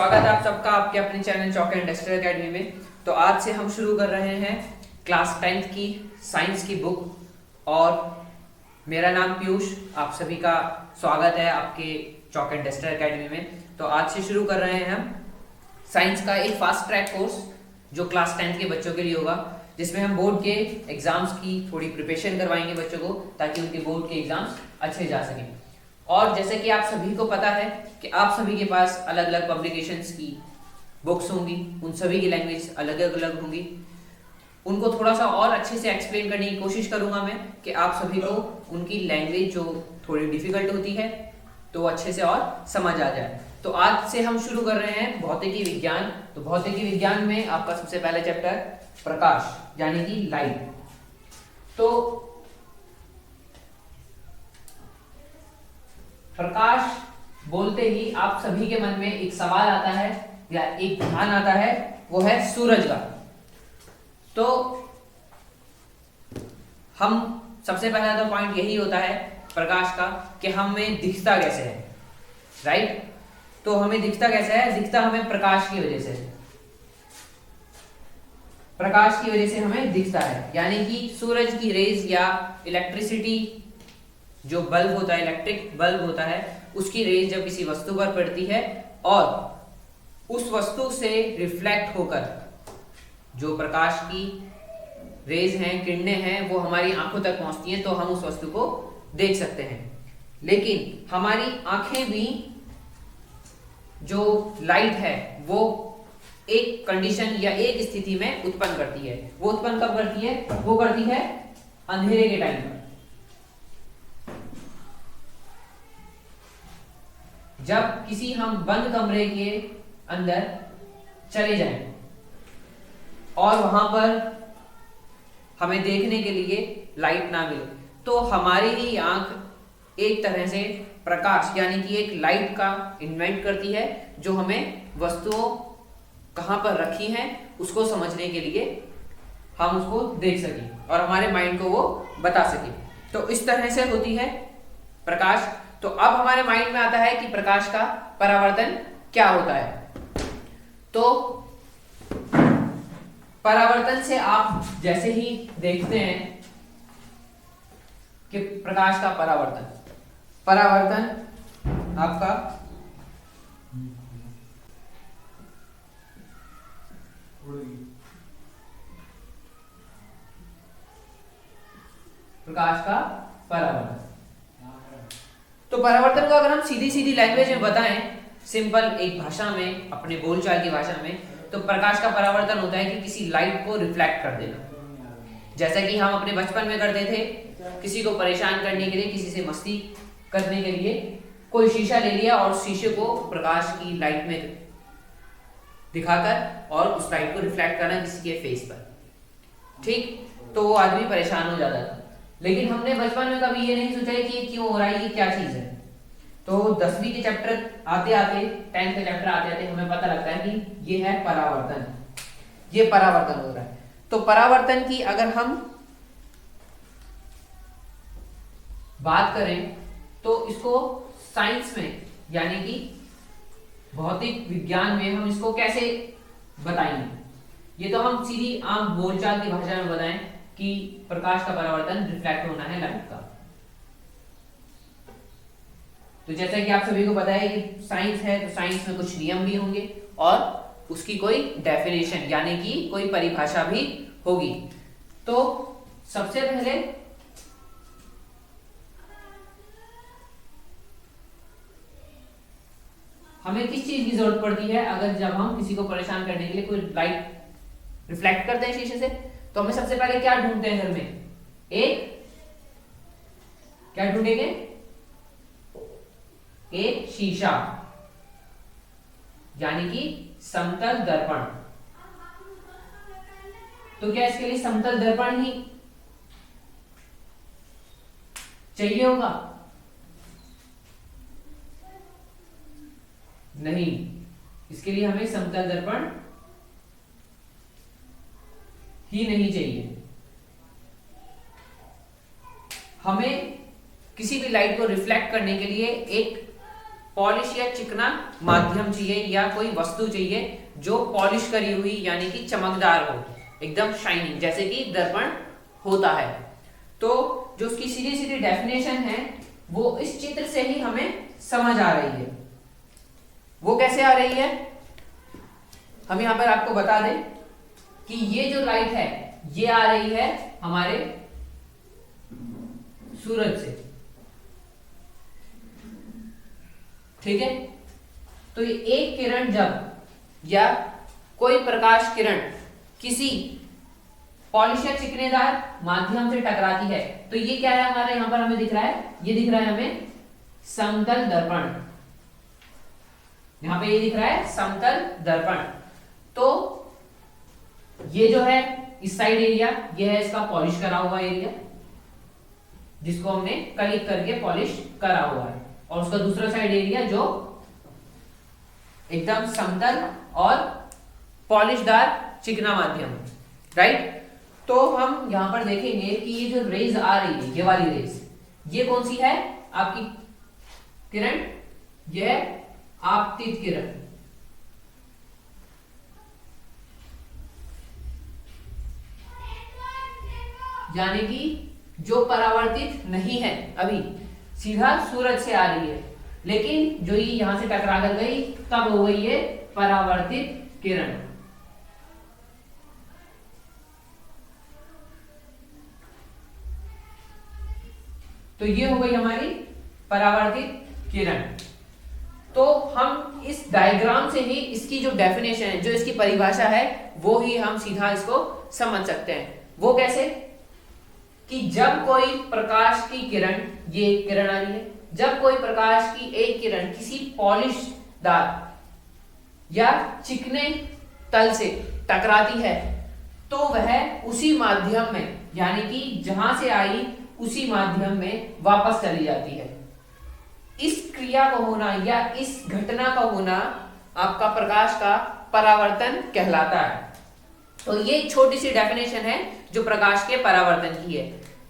स्वागत है आप सबका आपके अपने चैनल चौक इंडस्ट्रियल एकेडमी में। तो आज से हम शुरू कर रहे हैं क्लास 10th की साइंस की बुक और मेरा नाम पीयूष। आप सभी का स्वागत है आपके चौक इंडस्ट्रियल एकेडमी में। तो आज से शुरू कर रहे हैं हम साइंस का एक फास्ट ट्रैक कोर्स जो क्लास 10th के बच्चों के लिए होगा, जिसमें हम बोर्ड के एग्जाम्स की थोड़ी प्रिपरेशन करवाएंगे बच्चों को, ताकि उनके बोर्ड के एग्जाम्स अच्छे जा सकें। और जैसे कि आप सभी को पता है कि आप सभी के पास अलग अलग पब्लिकेशंस की बुक्स होंगी, उन सभी की लैंग्वेज अलग अलग होंगी। उनको थोड़ा सा और अच्छे से एक्सप्लेन करने की कोशिश करूंगा मैं कि आप सभी को उनकी लैंग्वेज जो थोड़ी डिफिकल्ट होती है तो अच्छे से और समझ आ जाए। तो आज से हम शुरू कर रहे हैं भौतिकी विज्ञान। तो भौतिकी विज्ञान में आपका सबसे पहला चैप्टर प्रकाश यानी कि लाइट। तो प्रकाश बोलते ही आप सभी के मन में एक सवाल आता है या एक ध्यान आता है, वो है सूरज का। तो हम सबसे पहला तो पॉइंट यही होता है प्रकाश का कि हमें दिखता कैसे है, राइट। तो हमें दिखता कैसे है? दिखता हमें प्रकाश की वजह से, प्रकाश की वजह से हमें दिखता है। यानी कि सूरज की रेज या इलेक्ट्रिसिटी जो बल्ब होता है, इलेक्ट्रिक बल्ब होता है, उसकी रेज जब किसी वस्तु पर पड़ती है और उस वस्तु से रिफ्लेक्ट होकर जो प्रकाश की रेज हैं, किरणें हैं, वो हमारी आंखों तक पहुंचती हैं, तो हम उस वस्तु को देख सकते हैं। लेकिन हमारी आंखें भी जो लाइट है वो एक कंडीशन या एक स्थिति में उत्पन्न करती है। वो उत्पन्न कब करती है? वो करती है अंधेरे के टाइम पर। जब किसी हम बंद कमरे के अंदर चले जाएं और वहां पर हमें देखने के लिए लाइट ना मिले, तो हमारी ही आंख एक तरह से प्रकाश यानी कि एक लाइट का इन्वेंट करती है, जो हमें वस्तुओं कहां पर रखी हैं उसको समझने के लिए हम उसको देख सकें और हमारे माइंड को वो बता सके। तो इस तरह से होती है प्रकाश। तो अब हमारे माइंड में आता है कि प्रकाश का परावर्तन क्या होता है। तो परावर्तन से आप जैसे ही देखते हैं कि प्रकाश का परावर्तन आपका प्रकाश का परावर्तन। तो परावर्तन को अगर हम सीधी सीधी लैंग्वेज में बताएं, सिंपल एक भाषा में, अपने बोलचाल की भाषा में, तो प्रकाश का परावर्तन होता है कि किसी लाइट को रिफ्लेक्ट कर देना। जैसा कि हम अपने बचपन में करते थे, किसी को परेशान करने के लिए, किसी से मस्ती करने के लिए कोई शीशा ले लिया और शीशे को प्रकाश की लाइट में दिखाकर और उस लाइट को रिफ्लेक्ट करना किसी के फेस पर, ठीक। तो वो आदमी परेशान हो जाता था। लेकिन हमने बचपन में कभी ये नहीं सोचा कि ये क्यों हो रहा है, ये क्या चीज है। तो 10वीं के चैप्टर आते आते, 10th के चैप्टर आते आते हमें पता लगता है कि ये है परावर्तन, ये परावर्तन हो रहा है। तो परावर्तन की अगर हम बात करें तो इसको साइंस में यानी कि भौतिक विज्ञान में हम इसको कैसे बताएंगे। ये तो हम सीधी आम बोलचाल की भाषा में बताएं कि प्रकाश का परावर्तन रिफ्लेक्ट होना है लाइट का। तो जैसा कि आप सभी को पता है कि साइंस है, तो साइंस में कुछ नियम भी होंगे और उसकी कोई डेफिनेशन यानी कि कोई परिभाषा भी होगी। तो सबसे पहले हमें किस चीज की जरूरत पड़ती है? अगर जब हम किसी को परेशान करने के लिए कोई लाइट रिफ्लेक्ट करते हैं शीशे से, तो हमें सबसे पहले क्या ढूंढते हैं घर में? क्या ढूंढेंगे? एक शीशा यानी कि समतल दर्पण। तो क्या इसके लिए समतल दर्पण ही चाहिए होगा? नहीं, इसके लिए हमें समतल दर्पण ही नहीं चाहिए। हमें किसी भी लाइट को रिफ्लेक्ट करने के लिए एक पॉलिश या चिकना माध्यम चाहिए या कोई वस्तु चाहिए जो पॉलिश करी हुई यानी कि चमकदार हो, एकदम शाइनिंग, जैसे कि दर्पण होता है। तो जो उसकी सीधी सीधी डेफिनेशन है वो इस चित्र से ही हमें समझ आ रही है। वो कैसे आ रही है, हम यहां पर आपको बता दें कि ये जो लाइट है ये आ रही है हमारे सूरज से, ठीक है। तो ये एक किरण जब या कोई प्रकाश किरण किसी पॉलिश या चिकनेदार माध्यम से टकराती है तो ये क्या है हमारे यहां पर हमें दिख रहा है, ये दिख रहा है हमें समतल दर्पण, यहां पे ये दिख रहा है समतल दर्पण। तो ये जो है इस साइड एरिया, ये है इसका पॉलिश करा हुआ एरिया जिसको हमने क्लिक करके पॉलिश करा हुआ है, और उसका दूसरा साइड एरिया जो एकदम समतल और पॉलिशदार चिकना माध्यम, राइट। तो हम यहां पर देखेंगे कि ये जो रेज आ रही है, ये वाली रेज, ये कौन सी है आपकी किरण, ये आपतित किरण, यानी कि जो परावर्तित नहीं है, अभी सीधा सूरज से आ रही है, लेकिन जो ये यहां से टकरा कर गई तब हो गई ये परावर्तित किरण। तो ये हो गई हमारी परावर्तित किरण। तो हम इस डायग्राम से ही इसकी जो डेफिनेशन है, जो इसकी परिभाषा है, वो ही हम सीधा इसको समझ सकते हैं। वो कैसे कि जब कोई प्रकाश की किरण, ये किरण आ रही है, जब कोई प्रकाश की एक किरण किसी पॉलिशदार या चिकने तल से टकराती है तो वह उसी माध्यम में, यानी कि जहां से आई उसी माध्यम में वापस चली जाती है। इस क्रिया का होना या इस घटना का होना आपका प्रकाश का परावर्तन कहलाता है। तो ये छोटी सी डेफिनेशन है जो प्रकाश के परावर्तन की है।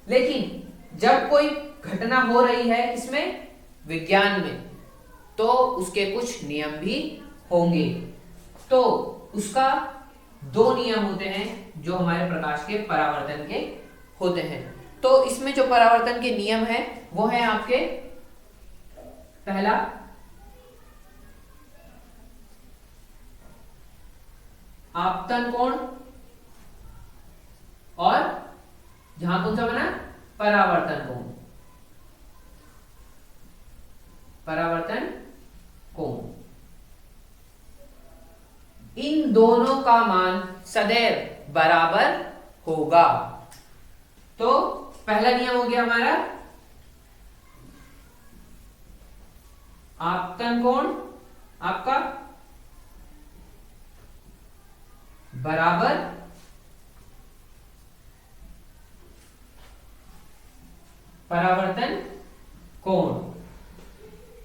लेकिन जब कोई घटना हो रही है इसमें विज्ञान में, तो उसके कुछ नियम भी होंगे। तो उसका दो नियम होते हैं जो हमारे प्रकाश के परावर्तन के होते हैं। तो इसमें जो परावर्तन के नियम है वो है आपके, पहला आपतन कोण, और जहां कौन सा बना, परावर्तन कोण, परावर्तन कोण। इन दोनों का मान सदैव बराबर होगा। तो पहला नियम हो गया हमारा आपतन कोण आपका बराबर परावर्तन कोण,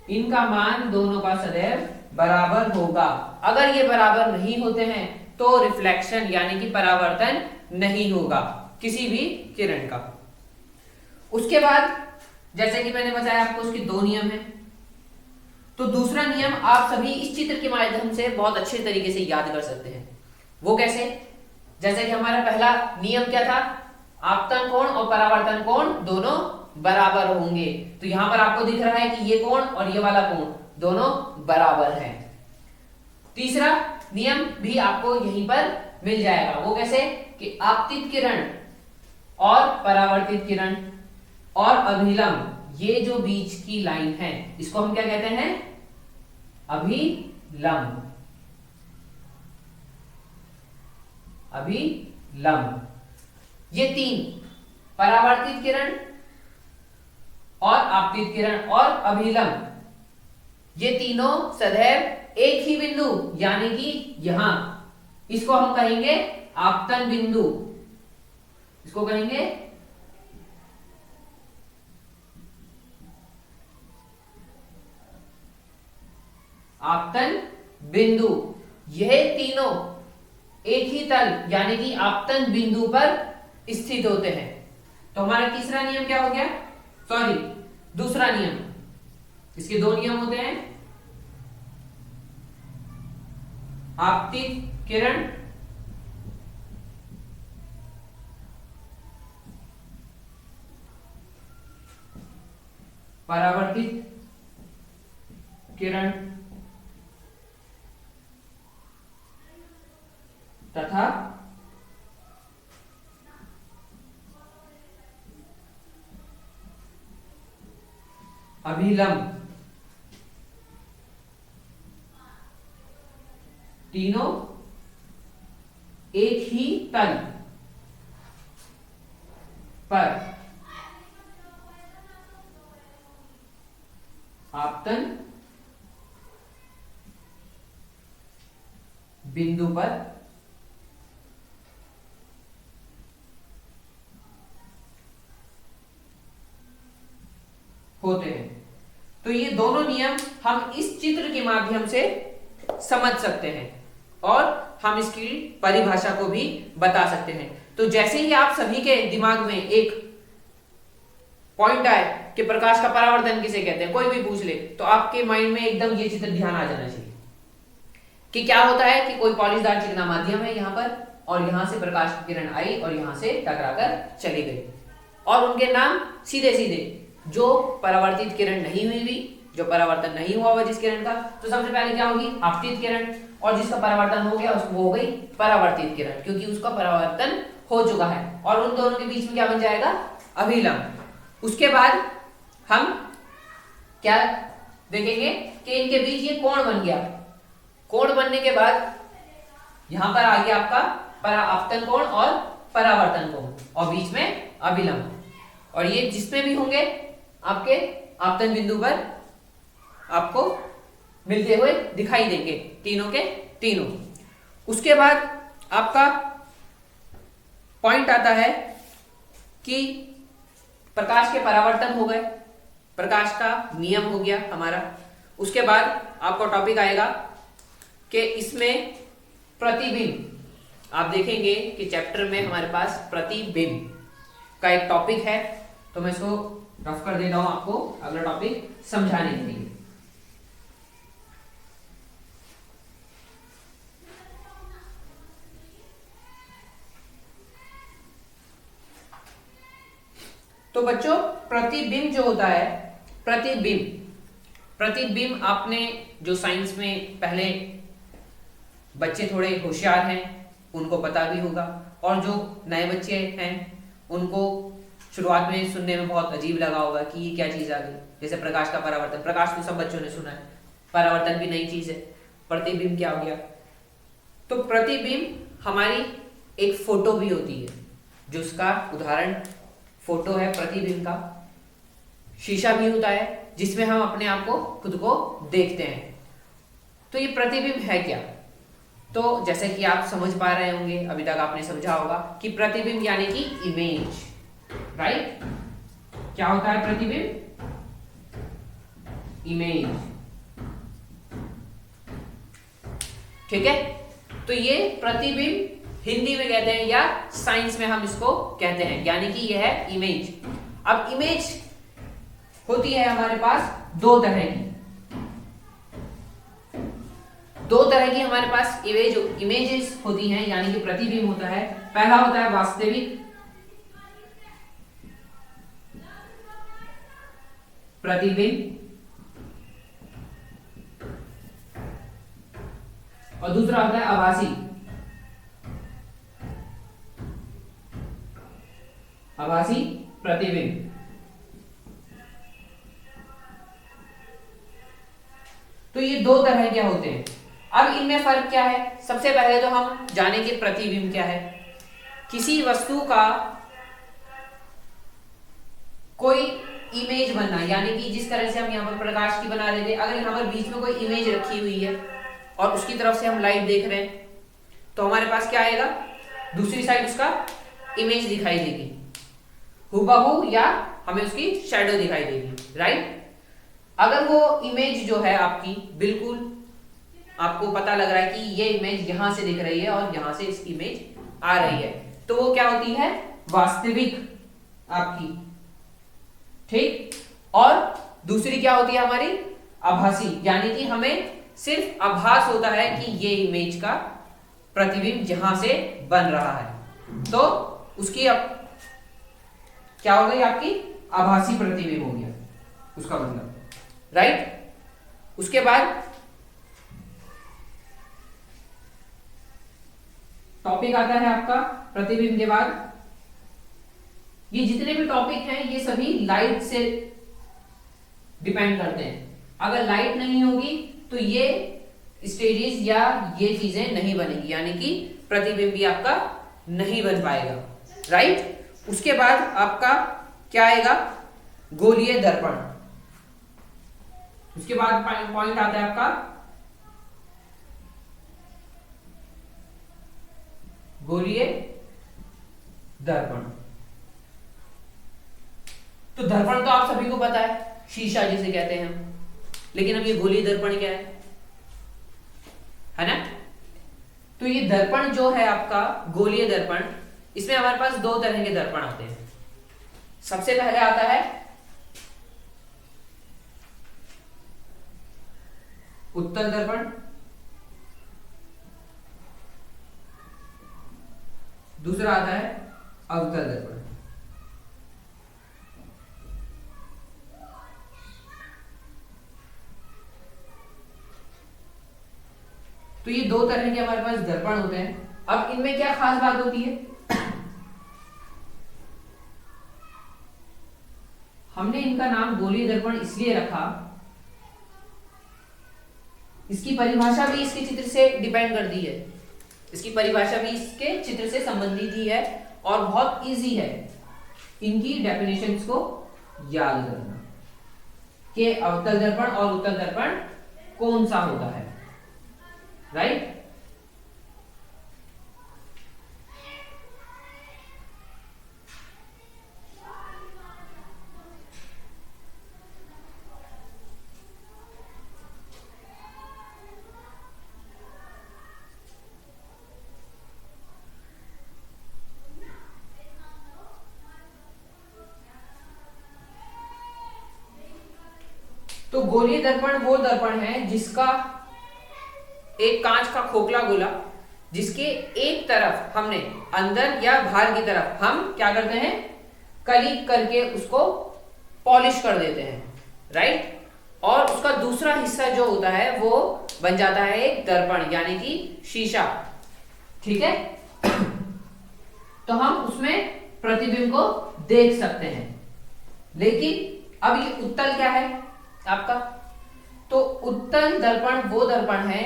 इनका मान दोनों का सदैव बराबर होगा। अगर ये बराबर नहीं होते हैं तो रिफ्लेक्शन यानी कि परावर्तन नहीं होगा किसी भी किरण का। उसके बाद जैसे कि मैंने बताया आपको उसके दो नियम हैं। तो दूसरा नियम आप सभी इस चित्र के माध्यम से बहुत अच्छे तरीके से याद कर सकते हैं। वो कैसे, जैसे कि हमारा पहला नियम क्या था, आपतन कोण और परावर्तन कोण दोनों बराबर होंगे। तो यहां पर आपको दिख रहा है कि ये कोण और ये वाला कोण दोनों बराबर हैं। तीसरा नियम भी आपको यहीं पर मिल जाएगा। वो कैसे कि आपतित किरण और परावर्तित किरण और अभिलंब, ये जो बीच की लाइन है इसको हम क्या कहते हैं, अभिलंब, अभिलंब। ये तीन, परावर्तित किरण और आपतित किरण और अभिलंब, ये तीनों सदैव एक ही बिंदु यानी कि यहां, इसको हम कहेंगे आपतन बिंदु, इसको कहेंगे आपतन बिंदु। यह तीनों एक ही तल यानी कि आपतन बिंदु पर स्थित होते हैं। तो हमारा तीसरा नियम क्या हो गया, सॉरी दूसरा नियम, इसके दो नियम होते हैं। आपतित किरण परावर्तित किरण तथा अभिलंब तीनों एक ही तल पर आपतन बिंदु पर होते हैं। तो ये दोनों नियम हम इस चित्र के माध्यम से समझ सकते हैं और हम इसकी परिभाषा को भी बता सकते हैं। तो जैसे ही आप सभी के दिमाग में एक पॉइंट आए कि प्रकाश का परावर्तन किसे कहते हैं, कोई भी पूछ ले, तो आपके माइंड में एकदम ये चित्र ध्यान आ जाना चाहिए कि क्या होता है कि कोई पॉलिशदार चिकना माध्यम है यहां पर, और यहां से प्रकाश की किरण आई और यहां से टकराकर चली गई, और उनके नाम सीधे सीधे, जो परावर्तित किरण नहीं हुई, जो परावर्तन नहीं हुआ जिस किरण का, तो सबसे पहले क्या होगी आपतित किरण, और जिसका परावर्तन हो गया उसको हो गई परावर्तित किरण, क्योंकि उसका परावर्तन हो चुका है, और उन दोनों के बीच में क्या बन जाएगा अभिलंब। उसके बाद हम क्या देखेंगे कि इनके बीच ये कोण बन गया, कोण बनने के बाद यहां पर आ गया आपका आपतन कोण और परावर्तन कोण, और बीच में अभिलंब, और ये जिसमें भी होंगे आपके आपतन बिंदु पर आपको मिलते हुए दिखाई देंगे, तीनों के तीनों। उसके बाद आपका पॉइंट आता है कि प्रकाश के परावर्तन हो गए, प्रकाश का नियम हो गया हमारा। उसके बाद आपको टॉपिक आएगा कि इसमें प्रतिबिंब, आप देखेंगे कि चैप्टर में हमारे पास प्रतिबिंब का एक टॉपिक है, तो मैं इसको रफ कर दे रहा हूं आपको अगला टॉपिक समझाने के लिए। तो बच्चों प्रतिबिंब जो होता है, प्रतिबिंब आपने जो साइंस में पहले बच्चे थोड़े होशियार हैं उनको पता भी होगा, और जो नए बच्चे हैं उनको शुरुआत में सुनने में बहुत अजीब लगा होगा कि ये क्या चीज आ गई। जैसे प्रकाश का परावर्तन, प्रकाश तो सब बच्चों ने सुना है, परावर्तन भी नई चीज है, प्रतिबिंब क्या हो गया। तो प्रतिबिंब हमारी एक फोटो भी होती है, जो उसका उदाहरण फोटो है प्रतिबिंब का। शीशा भी होता है जिसमें हम अपने आप को खुद को देखते हैं। तो ये प्रतिबिंब है क्या, तो जैसे कि आप समझ पा रहे होंगे, अभी तक आपने समझा होगा कि प्रतिबिंब यानी कि इमेज, राइट। क्या होता है प्रतिबिंब, इमेज, ठीक है। तो ये प्रतिबिंब हिंदी में कहते हैं या साइंस में हम इसको कहते हैं, यानी कि यह है इमेज। अब इमेज होती है हमारे पास दो तरह की हमारे पास इमेजेस होती हैं, यानी कि प्रतिबिंब होता है। पहला होता है वास्तविक प्रतिबिंब, और दूसरा होता है आभासी प्रतिबिंब। तो ये दो तरह के होते हैं। अब इनमें फर्क क्या है, सबसे पहले तो हम जानेंगे प्रतिबिंब क्या है। किसी वस्तु का कोई इमेज बनना, यानी कि जिस तरह से हम यहाँ पर प्रकाश की बना रहे थे, अगर यहाँ पर बीच में कोई इमेज रखी हुई है और उसकी तरफ से हम लाइट देख रहे हैं, तो हमारे पास क्या आएगा, दूसरी साइड उसका इमेज दिखाई देगी हूबहू, या हमें उसकी शैडो दिखाई देगी, राइट। अगर वो इमेज जो है आपकी बिल्कुल आपको पता लग रहा है कि ये इमेज यहां से दिख रही है और यहां से इसकी इमेज आ रही है, तो वो क्या होती है, वास्तविक आपकी, ठीक। और दूसरी क्या होती है हमारी, आभासी, यानी कि हमें सिर्फ आभास होता है कि ये इमेज का प्रतिबिंब यहां से बन रहा है, तो उसकी अब क्या हो गई, आपकी आभासी प्रतिबिंब हो गया उसका मतलब, राइट। उसके बाद टॉपिक आता है आपका प्रतिबिंब के बाद। ये जितने भी टॉपिक हैं ये सभी लाइट से डिपेंड करते हैं। अगर लाइट नहीं होगी तो ये स्टेजेस या ये चीजें नहीं बनेगी, यानी कि प्रतिबिंब भी आपका नहीं बन पाएगा, राइट। उसके बाद आपका क्या आएगा, गोलीय दर्पण। उसके बाद पॉइंट आता है आपका गोलीय दर्पण। तो दर्पण तो आप सभी को पता है, शीशा जिसे कहते हैं हम, लेकिन अब ये गोलीय दर्पण क्या है ना। तो ये दर्पण जो है आपका गोलीय दर्पण, इसमें हमारे पास दो तरह के दर्पण आते हैं। सबसे पहले आता है उत्तल दर्पण, दूसरा आता है अवतल दर्पण। तो ये दो तरह के हमारे पास दर्पण होते हैं। अब इनमें क्या खास बात होती है, हमने इनका नाम गोलीय दर्पण इसलिए रखा, इसकी परिभाषा भी इसके चित्र से डिपेंड करती है, इसकी परिभाषा भी इसके चित्र से संबंधित ही है और बहुत इजी है इनकी डेफिनेशंस को याद करना कि अवतल दर्पण और उत्तल दर्पण कौन सा होता है, राइट। तो गोलीय दर्पण वो दर्पण है जिसका एक कांच का खोखला गोला, जिसके एक तरफ हमने अंदर या बाहर की तरफ हम क्या करते हैं, कली करके उसको पॉलिश कर देते हैं, राइट। और उसका दूसरा हिस्सा जो होता है वो बन जाता है एक दर्पण, यानी कि शीशा, ठीक है। तो हम उसमें प्रतिबिंब को देख सकते हैं। लेकिन अब ये उत्तल क्या है आपका, तो उत्तल दर्पण वो दर्पण है,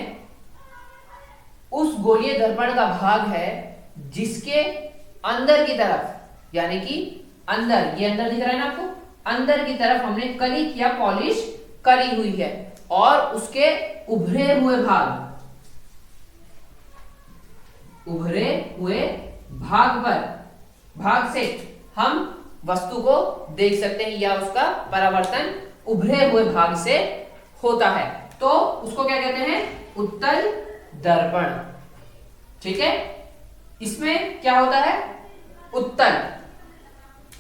उस गोलीय दर्पण का भाग है जिसके अंदर की तरफ, यानी कि अंदर, ये अंदर दिख रहा है ना आपको, अंदर की तरफ हमने कली या पॉलिश करी हुई है और उसके उभरे हुए भाग से हम वस्तु को देख सकते हैं या उसका परावर्तन उभरे हुए भाग से होता है, तो उसको क्या कहते हैं, उत्तल दर्पण, ठीक है। इसमें क्या होता है, उत्तल,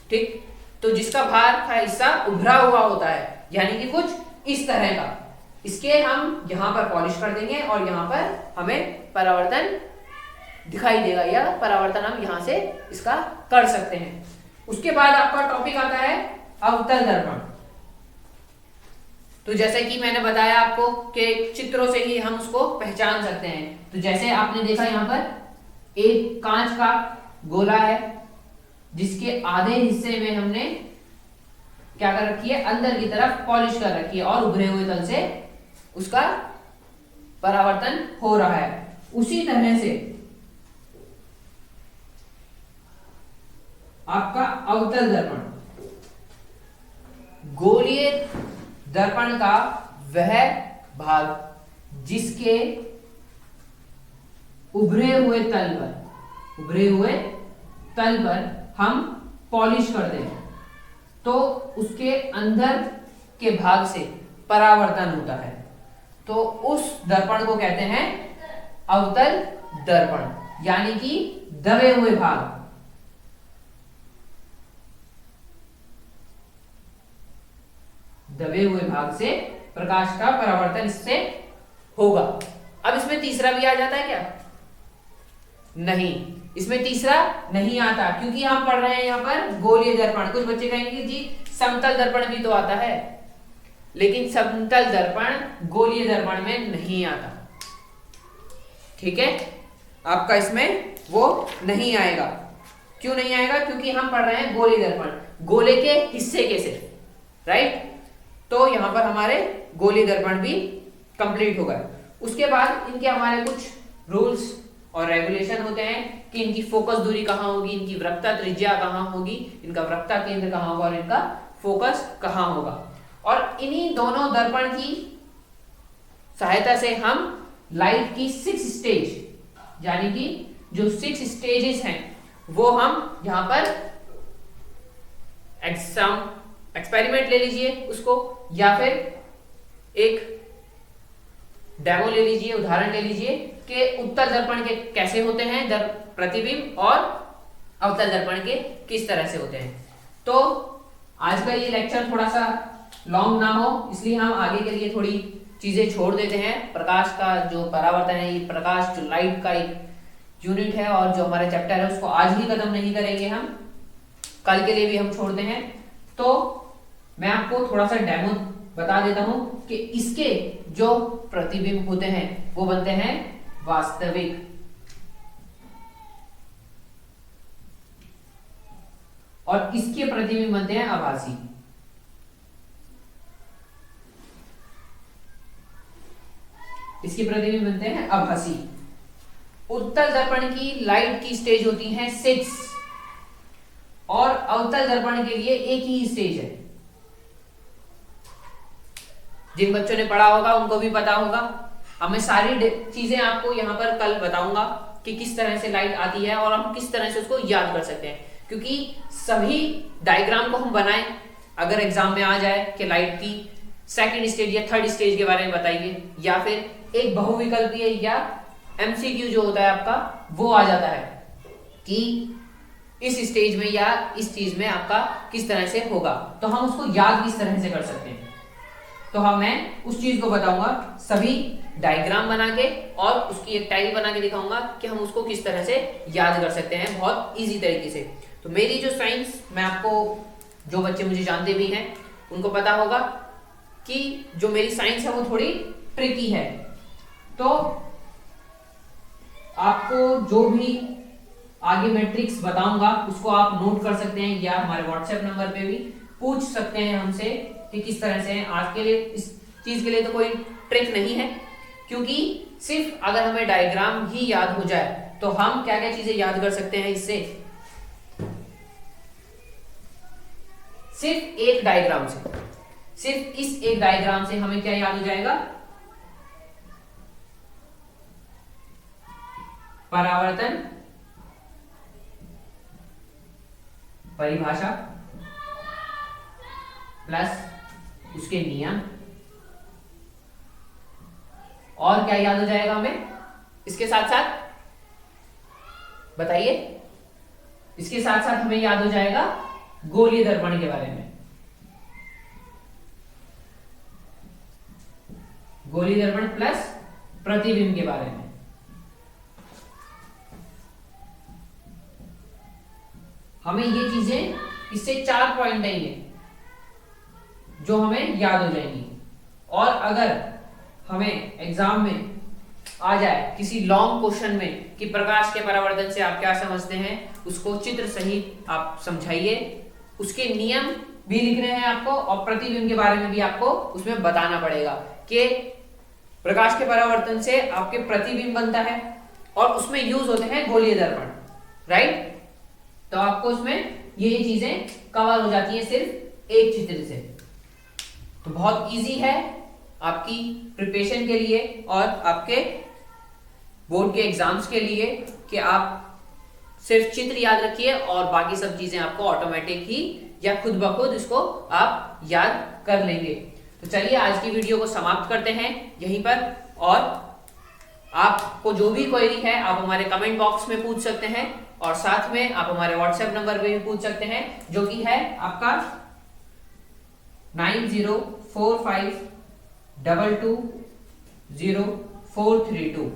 ठीक। तो जिसका बाहर का हिस्सा उभरा हुआ होता है, यानी कि कुछ इस तरह का, इसके हम यहां पर पॉलिश कर देंगे और यहां पर हमें परावर्तन दिखाई देगा या परावर्तन हम यहां से इसका कर सकते हैं। उसके बाद आपका टॉपिक आता है अवतल दर्पण। तो जैसे कि मैंने बताया आपको कि चित्रों से ही हम उसको पहचान सकते हैं। तो जैसे आपने देखा यहाँ पर एक कांच का गोला है जिसके आधे हिस्से में हमने क्या कर रखी है, अंदर की तरफ पॉलिश कर रखी है और उभरे हुए तल से उसका परावर्तन हो रहा है। उसी तरह से आपका अवतल दर्पण, गोलीय दर्पण का वह भाग जिसके उभरे हुए तल पर हम पॉलिश कर दें तो उसके अंदर के भाग से परावर्तन होता है, तो उस दर्पण को कहते हैं अवतल दर्पण, यानी कि दबे हुए भाग, दबे हुए भाग से प्रकाश का परावर्तन इससे होगा। अब इसमें तीसरा भी आ जाता है क्या? नहीं, इसमें तीसरा नहीं आता, क्योंकि हम पढ़ रहे हैं यहाँ पर गोलीय दर्पण। कुछ बच्चे कहेंगे जी समतल दर्पण भी तो आता है, लेकिन समतल दर्पण गोलीय दर्पण में नहीं आता। ठीक है, आपका इसमें वो नहीं आएगा। क्यों नहीं आएगा? क्योंकि हम पढ़ रहे हैं गोलीय दर्पण, गोले के हिस्से के सिर्फ, राइट। तो यहां पर हमारे गोलीय दर्पण भी कंप्लीट हो गए। उसके बाद इनके हमारे कुछ रूल्स और रेगुलेशन होते हैं कि इनकी फोकस दूरी कहाँ होगी, इनकी वक्रता त्रिज्या कहाँ होगी, इनका वक्रता केंद्र कहाँ होगा और इनका फोकस कहाँ होगा। और इन्हीं दोनों दर्पण की सहायता से हम लाइट की 6 स्टेज, यानी कि जो 6 स्टेजेस हैं वो हम यहां पर एक्सपेरिमेंट ले लीजिए उसको, या फिर एक डेमो ले लीजिए, उदाहरण ले लीजिए कि उत्तल दर्पण के कैसे होते हैं प्रतिबिंब, और अवतल दर्पण के किस तरह से होते हैं। तो आज का ये लेक्चर थोड़ा सा लॉन्ग ना हो, इसलिए हम आगे के लिए थोड़ी चीजें छोड़ देते हैं। प्रकाश का जो परावर्तन है, ये प्रकाश जो लाइट का एक यूनिट है, और जो हमारा चैप्टर है उसको आज ही खत्म नहीं करेंगे, हम कल के लिए भी हम छोड़ते हैं। तो मैं आपको थोड़ा सा डेमो बता देता हूं कि इसके जो प्रतिबिंब होते हैं वो बनते हैं वास्तविक, और इसके प्रतिबिंब बनते हैं आभासी। इसके प्रतिबिंब बनते हैं आभासी। उत्तल दर्पण की लाइट की स्टेज होती है 6, और अवतल दर्पण के लिए एक ही स्टेज है। जिन बच्चों ने पढ़ा होगा उनको भी पता होगा। अब मैं सारी चीजें आपको यहाँ पर कल बताऊंगा कि किस तरह से लाइट आती है और हम किस तरह से उसको याद कर सकते हैं, क्योंकि सभी डायग्राम को हम बनाएं, अगर एग्जाम में आ जाए कि लाइट की सेकंड स्टेज या थर्ड स्टेज के बारे में बताइए, या फिर एक बहुविकल्पीय या एमसीक्यू जो होता है आपका वो आ जाता है कि इस स्टेज में या इस चीज में आपका किस तरह से होगा, तो हम उसको याद किस तरह से कर सकते हैं। तो मैं उस चीज को बताऊंगा, सभी डायग्राम बना के और उसकी एक टाइल बना के दिखाऊंगा कि हम उसको किस तरह से याद कर सकते हैं बहुत इजी तरीके से। तो मेरी जो साइंस, मैं आपको, जो बच्चे मुझे जानते भी हैं उनको पता होगा कि जो मेरी साइंस है वो थोड़ी ट्रिकी है। तो आपको जो भी आगे मैं ट्रिक्स बताऊंगा उसको आप नोट कर सकते हैं, या हमारे व्हाट्सएप नंबर पे भी पूछ सकते हैं हमसे कि किस तरह से। आज के लिए इस चीज के लिए तो कोई ट्रिक नहीं है, क्योंकि सिर्फ अगर हमें डायग्राम ही याद हो जाए तो हम क्या क्या चीजें याद कर सकते हैं इससे, सिर्फ एक डायग्राम से, सिर्फ इस एक डायग्राम से हमें क्या याद हो जाएगा? परावर्तन परिभाषा प्लस उसके नियम, और क्या याद हो जाएगा हमें इसके साथ साथ? बताइए। इसके साथ साथ हमें याद हो जाएगा गोलीय दर्पण के बारे में, गोलीय दर्पण प्लस प्रतिबिंब के बारे में। हमें ये चीजें, इससे 4 पॉइंट आएंगे जो हमें याद हो जाएंगी। और अगर हमें एग्जाम में आ जाए किसी लॉन्ग क्वेश्चन में कि प्रकाश के परावर्तन से आप क्या समझते हैं, उसको चित्र सहित आप समझाइए, उसके नियम भी लिखने हैं आपको, और प्रतिबिंब के बारे में भी आपको उसमें बताना पड़ेगा कि प्रकाश के परावर्तन से आपके प्रतिबिंब बनता है और उसमें यूज होते हैं गोलीय दर्पण, राइट। तो आपको उसमें ये चीजें कवर हो जाती है सिर्फ एक चित्र से। तो बहुत इजी है आपकी प्रिपरेशन के लिए और आपके बोर्ड के एग्जाम्स के लिए कि आप सिर्फ चित्र याद रखिए और बाकी सब चीजें आपको ऑटोमेटिक ही या खुद ब खुद इसको आप याद कर लेंगे। तो चलिए आज की वीडियो को समाप्त करते हैं यहीं पर, और आपको जो भी क्वेरी है आप हमारे कमेंट बॉक्स में पूछ सकते हैं, और साथ में आप हमारे व्हाट्सएप नंबर पे भी पूछ सकते हैं, जो कि है आपका 90452220 432।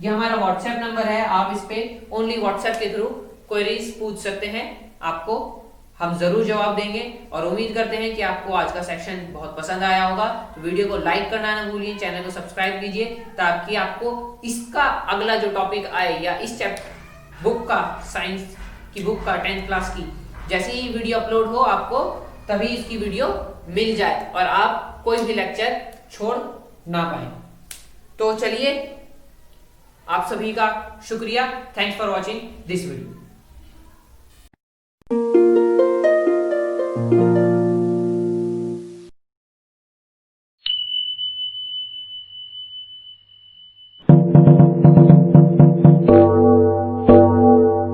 ये हमारा व्हाट्सएप नंबर है, आप इस पे ओनली व्हाट्सएप के थ्रू क्वेरीज पूछ सकते हैं, आपको हम जरूर जवाब देंगे। और उम्मीद करते हैं कि आपको आज का सेक्शन बहुत पसंद आया होगा। तो वीडियो को लाइक करना ना भूलिए, चैनल को सब्सक्राइब कीजिए ताकि आपको इसका अगला जो टॉपिक आए या इस चैप्टर बुक का, साइंस की बुक का 10th क्लास की जैसे ही वीडियो अपलोड हो आपको तभी इसकी वीडियो मिल जाए और आप कोई भी लेक्चर छोड़ ना पाए। तो चलिए, आप सभी का शुक्रिया। Thanks for watching this video.